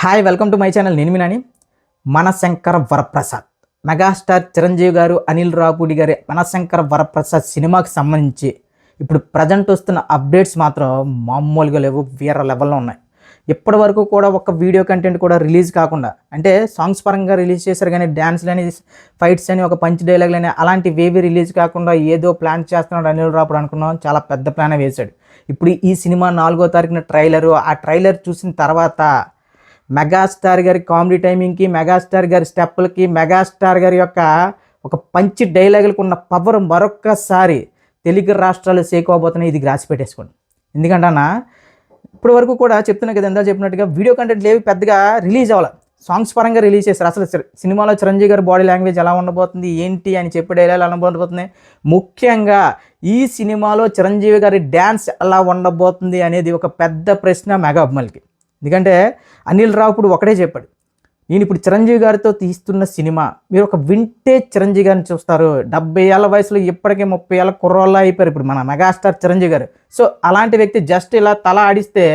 Hi welcome to my channel. నేను మీ Nani. మనశంకర Varaprasad, megastar Chiranjeevi గారు, అనిల్ రావుపూడి గారి మనశంకర వరప్రసాద్ సినిమాకి సంబంధించి ఇప్పుడు ప్రజెంట్ వస్తున్న అప్డేట్స్ మాత్రం మామూలుగా లేవు, వేరే లెవెల్లో ఉన్నాయి. ఇప్పటి వరకు కూడా ఒక వీడియో కంటెంట్ కూడా రిలీజ్ కాకుండా, అంటే సాంగ్స్ పరంగా రిలీజ్ చేశారు కానీ డ్యాన్స్లని, ఫైట్స్ అని, ఒక పంచ్ డైలాగ్లని అలాంటివి ఏవి రిలీజ్ కాకుండా ఏదో ప్లాన్ చేస్తున్నాడు అనిల్ రావుపూడి అనుకున్నాం. చాలా పెద్ద ప్లానే వేశాడు. ఇప్పుడు ఈ సినిమా 4వ తారీఖున ట్రైలరు, ఆ ట్రైలర్ చూసిన తర్వాత మెగాస్టార్ గారి కామెడీ టైమింగ్కి, మెగాస్టార్ గారి స్టెప్పులకి, మెగాస్టార్ గారి యొక్క ఒక పంచి డైలాగులకు ఉన్న పవర్ మరొక్కసారి తెలుగు రాష్ట్రాలు షేక్ అవబోతున్నాయి. ఇది గ్రాసి పెట్టేసుకోండి. ఎందుకంటే అన్న ఇప్పటి వరకు కూడా చెప్తున్నా కదా, ఎంత చెప్పినట్టుగా వీడియో కంటెంట్ లేవి పెద్దగా రిలీజ్ అవ్వాలి. సాంగ్స్ పరంగా రిలీజ్ చేశారు. అసలు సినిమాలో చిరంజీవి గారి బాడీ లాంగ్వేజ్ ఎలా ఉండబోతుంది, ఏంటి అని చెప్పే డైలాగ్ ఎలా ఉండబోతుంది, ముఖ్యంగా ఈ సినిమాలో చిరంజీవి గారి డ్యాన్స్ ఎలా ఉండబోతుంది అనేది ఒక పెద్ద ప్రశ్న మెగా అభిమానులకి. ఎందుకంటే అనిల్ రావుపూడి ఒకటే చెప్పాడు, నేను ఇప్పుడు చిరంజీవి గారితో తీస్తున్న సినిమా మీరు ఒక వింటేజ్ చిరంజీవి గారిని చూస్తారు. 70 ఏళ్ళ వయసులో ఇప్పటికే 30 ఏళ్ళ కుర్రోళ్ళ అయిపోయారు ఇప్పుడు మన మెగాస్టార్ చిరంజీవి గారు. సో అలాంటి వ్యక్తి జస్ట్ ఇలా తల ఆడిస్తే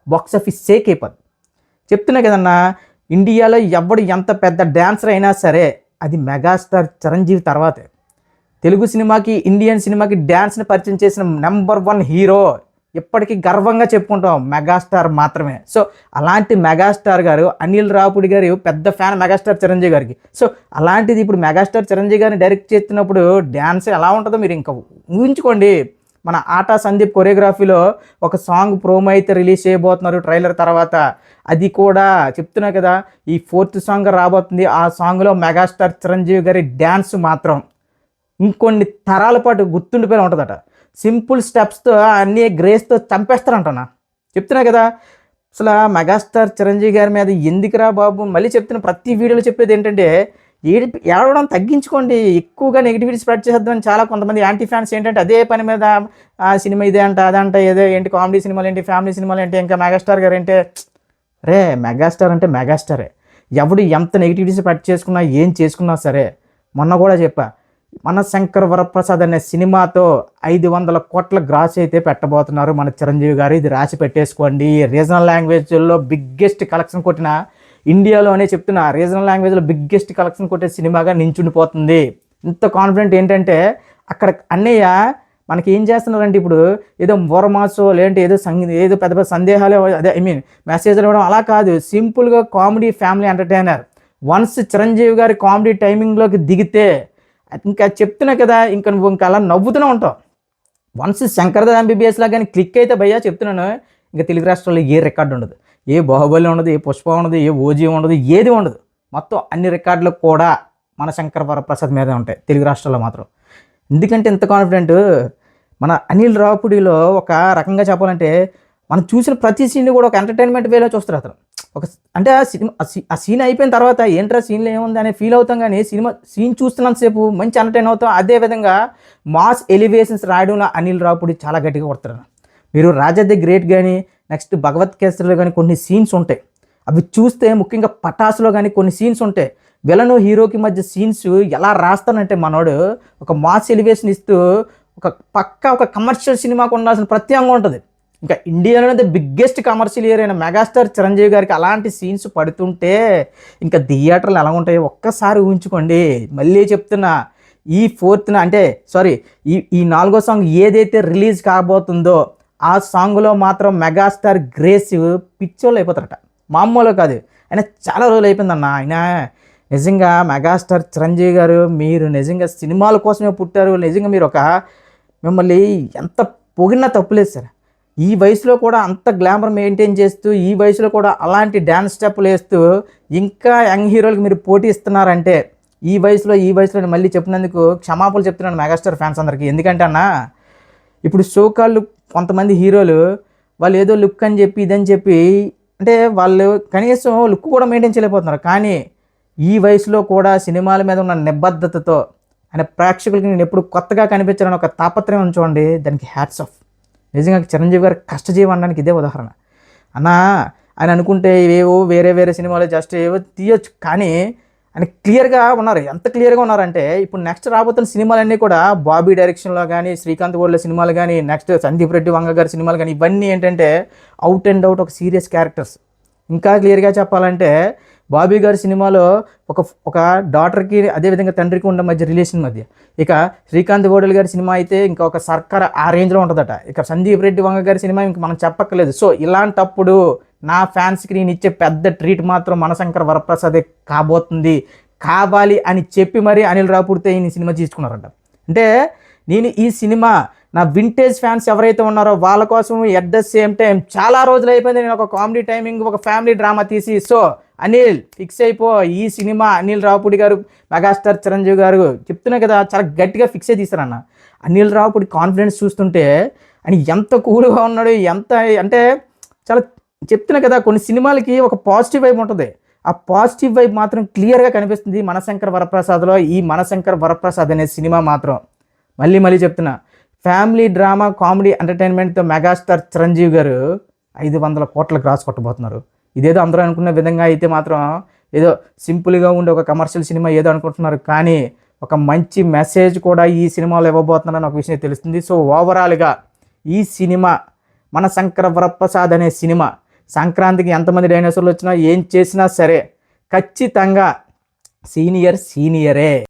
బాక్స్ ఆఫీస్ షేక్ అయిపోద్ది. చెప్తున్నా కదన్నా, ఇండియాలో ఎవడు ఎంత పెద్ద డాన్సర్ అయినా సరే అది మెగాస్టార్ చిరంజీవి తర్వాతే. తెలుగు సినిమాకి, ఇండియన్ సినిమాకి డ్యాన్స్ని పరిచయం చేసిన నెంబర్ 1 హీరో ఇప్పటికీ గర్వంగా చెప్పుకుంటాం మెగాస్టార్ మాత్రమే. సో అలాంటి మెగాస్టార్ గారు అనిల్ రావుపూడి గారు పెద్ద ఫ్యాన్ మెగాస్టార్ చిరంజీవి గారికి. సో అలాంటిది ఇప్పుడు మెగాస్టార్ చిరంజీవి గారిని డైరెక్ట్ చేస్తున్నప్పుడు డ్యాన్స్ ఎలా ఉంటుందో మీరు ఇంకా ఊహించుకోండి. మన ఆటా సందీప్ కొరియోగ్రఫీలో ఒక సాంగ్ ప్రోమో అయితే రిలీజ్ చేయబోతున్నారు ట్రైలర్ తర్వాత. అది కూడా చెప్తున్నా కదా, ఈ 4th సాంగ్ రాబోతుంది. ఆ సాంగ్లో మెగాస్టార్ చిరంజీవి గారి డ్యాన్స్ మాత్రం ఇంకొన్ని తరాల పాటు గుర్తుండిపోయి ఉంటుందట. సింపుల్ స్టెప్స్తో అన్ని గ్రేస్తో చంపేస్తారంటనా. చెప్తున్నా కదా, అసలు మెగాస్టార్ చిరంజీవి గారి మీద ఎందుకురా బాబు, మళ్ళీ చెప్తున్నా, ప్రతి వీడియోలో చెప్పేది ఏంటంటే ఏడవడం తగ్గించుకోండి. ఎక్కువగా నెగిటివిటీ స్ప్రెడ్ చేద్దామని చాలా కొంతమంది యాంటీ ఫ్యాన్స్ ఏంటంటే అదే పని మీద ఆ సినిమా ఇదే అంట, అదంట, ఏదో ఏంటి కామెడీ సినిమాలు ఏంటి, ఫ్యామిలీ సినిమాలు ఏంటి, ఇంకా మెగాస్టార్ గారు ఏంటి. రే, మెగాస్టార్ అంటే మెగాస్టారే. ఎవడు ఎంత నెగిటివిటీ స్ప్రెడ్ చేసుకున్నా, ఏం చేసుకున్నా సరే, మొన్న కూడా చెప్పా, మనశంకర వరప్రసాద్ అనే సినిమాతో 500 కోట్ల గ్రాస్ అయితే పెట్టబోతున్నారు మన చిరంజీవి గారు. ఇది రాసి పెట్టేసుకోండి. రీజనల్ లాంగ్వేజ్లో బిగ్గెస్ట్ కలెక్షన్ కొట్టిన, ఇండియాలోనే చెప్తున్నా, రీజనల్ లాంగ్వేజ్లో బిగ్గెస్ట్ కలెక్షన్ కొట్టే సినిమాగా నించుండిపోతుంది. ఇంత కాన్ఫిడెంట్ ఏంటంటే అక్కడ అన్నయ్య మనకి ఏం చేస్తున్నారంటే ఇప్పుడు ఏదో మోరమాసో లేదంటే ఏదో పెద్ద పెద్ద సందేహాలు, అదే మెసేజ్లు ఇవ్వడం అలా కాదు. సింపుల్గా comedy family entertainer. Once Chiranjeevi గారి కామెడీ టైమింగ్లోకి దిగితే ఇంకా చెప్తున్నా కదా, ఇంకా నువ్వు ఇంకా అలా నవ్వుతూనే ఉంటావు. వన్స్ శంకర్దాదా ఎంబీబీఎస్ లాగా కానీ క్లిక్ అయితే భయ్యా చెప్తున్నాను, ఇంకా తెలుగు రాష్ట్రాల్లో ఏ రికార్డు ఉండదు, ఏ బాహుబలి ఉండదు, ఏ పుష్ప ఉండదు, ఏ ఓజీ ఉండదు, ఏది ఉండదు. మొత్తం అన్ని రికార్డులు కూడా మనశంకర వరప్రసాద్ మీదే ఉంటాయి తెలుగు రాష్ట్రాల్లో మాత్రం. ఎందుకంటే ఇంత కాన్ఫిడెంట్ మన అనిల్ రావుపూడిలో ఒక రకంగా చెప్పాలంటే, మనం చూసిన ప్రతి సీన్ని కూడా ఒక ఎంటర్టైన్మెంట్ వేలో చూస్తారు అతను. ఒక అంటే ఆ సీన్ అయిపోయిన తర్వాత ఏంట్రా సీన్లో ఏముంది అనే ఫీల్ అవుతాం, కానీ సీన్ చూస్తున్నంతసేపు మంచి ఎంటర్టైన్ అవుతాం. అదేవిధంగా మాస్ ఎలివేషన్స్ రాయడంలో అనిల్ రావుపూడి చాలా గట్టిగా కొడతారు. మీరు రాజా ది గ్రేట్ కానీ, నెక్స్ట్ భగవత్ కేసరిలో కానీ కొన్ని సీన్స్ ఉంటాయి. అవి చూస్తే ముఖ్యంగా పటాసులో కానీ కొన్ని సీన్స్ ఉంటాయి. విలను హీరోకి మధ్య సీన్స్ ఎలా రాస్తానంటే మనోడు ఒక మాస్ ఎలివేషన్ ఇస్తూ ఒక కమర్షియల్ సినిమాకు ఉండాల్సిన ప్రత్యేకంగా ఉంటుంది. ఇంకా ఇండియాలోనే బిగ్గెస్ట్ కమర్షియల్ ఇయర్ అయిన మెగాస్టార్ చిరంజీవి గారికి అలాంటి సీన్స్ పడుతుంటే ఇంకా థియేటర్లు ఎలా ఉంటాయో ఒక్కసారి ఊహించుకోండి. మళ్ళీ చెప్తున్నా, ఈ 4th అంటే ఈ 4వ సాంగ్ ఏదైతే రిలీజ్ కాబోతుందో ఆ సాంగ్లో మాత్రం మెగాస్టార్ గ్రేస్ పిచ్చోళ్ళు అయిపోతారట. మామూలు కాదు. ఆయన చాలా రోజులు అయిపోయిందన్న. ఆయన నిజంగా మెగాస్టార్ చిరంజీవి గారు, మీరు నిజంగా సినిమాల కోసమే పుట్టారు. నిజంగా మీరు మిమ్మల్ని ఎంత పొగిడినా తప్పులేదు సార్. ఈ వయసులో కూడా అంత గ్లామర్ మెయింటైన్ చేస్తూ, ఈ వయసులో కూడా అలాంటి డ్యాన్స్ స్టెప్పులు వేస్తూ ఇంకా యంగ్ హీరోలకు మీరు పోటీ ఇస్తున్నారంటే, ఈ వయసులో మళ్ళీ చెప్పినందుకు క్షమాపణలు చెప్తున్నాను మెగాస్టార్ ఫ్యాన్స్ అందరికీ. ఎందుకంటే అన్న, ఇప్పుడు షోకాళ్ళు కొంతమంది హీరోలు వాళ్ళు ఏదో లుక్ అని చెప్పి ఇదని చెప్పి, అంటే వాళ్ళు కనీసం లుక్ కూడా మెయింటైన్ చేయలేకపోతున్నారు. కానీ ఈ వయసులో కూడా సినిమాల మీద ఉన్న నిబద్ధతతో ఆయన ప్రేక్షకులకి నేను ఎప్పుడు కొత్తగా కనిపించాలని ఒక తాపత్రయం ఉంచుకోండి, దానికి హ్యాట్స్ ఆఫ్. నిజంగా చిరంజీవి గారు కష్టజీవి అనడానికి ఇదే ఉదాహరణ అన్న. ఆయన అనుకుంటే ఏవో వేరే సినిమాలు జస్ట్ ఏవో తీయొచ్చు, కానీ ఆయన క్లియర్గా ఉన్నారు. ఎంత క్లియర్గా ఉన్నారంటే, ఇప్పుడు నెక్స్ట్ రాబోతున్న సినిమాలన్నీ కూడా బాబీ డైరెక్షన్లో కానీ, శ్రీకాంత్ గోడ్ల సినిమాలు కానీ, నెక్స్ట్ సందీప్ రెడ్డి వంగ గారి సినిమాలు కానీ, ఇవన్నీ ఏంటంటే అవుట్ అండ్ అవుట్ ఒక సీరియస్ క్యారెక్టర్స్. ఇంకా క్లియర్గా చెప్పాలంటే బాబీ గారి సినిమాలో ఒక ఒక డాటర్కి అదేవిధంగా తండ్రికి ఉన్న మధ్య రిలేషన్ మధ్య, ఇక శ్రీకాంత్ గోడల్ గారి సినిమా అయితే ఇంకా ఒక సర్కార్ ఆ రేంజ్లో ఉంటుందట, ఇక సందీప్ రెడ్డి వంగ గారి సినిమా ఇంక మనం చెప్పక్కర్లేదు. సో ఇలాంటప్పుడు నా ఫ్యాన్స్కి నేను ఇచ్చే పెద్ద ట్రీట్ మాత్రం మనశంకర వరప్రసాదే కాబోతుంది, కావాలి అని చెప్పి మరి అనిల్ రాపూడితో ఈ సినిమా తీసుకున్నారంట. అంటే నేను ఈ సినిమా నా వింటేజ్ ఫ్యాన్స్ ఎవరైతే ఉన్నారో వాళ్ళ కోసం ఎట్ ద సేమ్ టైం చాలా రోజులు అయిపోయింది నేను ఒక కామెడీ టైమింగ్ ఒక ఫ్యామిలీ డ్రామా తీసి, సో అనిల్ ఫిక్స్ అయిపో, ఈ సినిమా అనిల్ రావుపూడి గారు మెగాస్టార్ చిరంజీవి గారు చెప్తున్నా కదా చాలా గట్టిగా ఫిక్స్ అయి తీస్తారన్న. అనిల్ రావుపూడి కాన్ఫిడెన్స్ చూస్తుంటే అని ఎంత కూల్గా ఉన్నాడు, ఎంత అంటే చాలా చెప్తున్నా కదా, కొన్ని సినిమాలకి ఒక పాజిటివ్ వైబ్ ఉంటుంది, ఆ పాజిటివ్ వైబ్ మాత్రం క్లియర్గా కనిపిస్తుంది మనశంకర వరప్రసాద్లో. ఈ మనశంకర వరప్రసాద్ అనే సినిమా మాత్రం మళ్ళీ చెప్తున్నా, ఫ్యామిలీ డ్రామా కామెడీ ఎంటర్టైన్మెంట్తో మెగాస్టార్ చిరంజీవి గారు 500 కోట్ల గ్రాస్ కొట్టబోతున్నారు. ఇదేదో అందరూ అనుకున్న విధంగా అయితే మాత్రం ఏదో సింపుల్గా ఉండే ఒక కమర్షియల్ సినిమా ఏదో అనుకుంటున్నారు, కానీ ఒక మంచి మెసేజ్ కూడా ఈ సినిమాలో ఇవ్వబోతున్నారని ఒక విషయం తెలుస్తుంది. సో ఓవరాల్గా ఈ సినిమా మనశంకర వరప్రసాద్ అనే సినిమా సంక్రాంతికి ఎంతమంది డైనోసార్లు వచ్చినా ఏం చేసినా సరే ఖచ్చితంగా సీనియరే.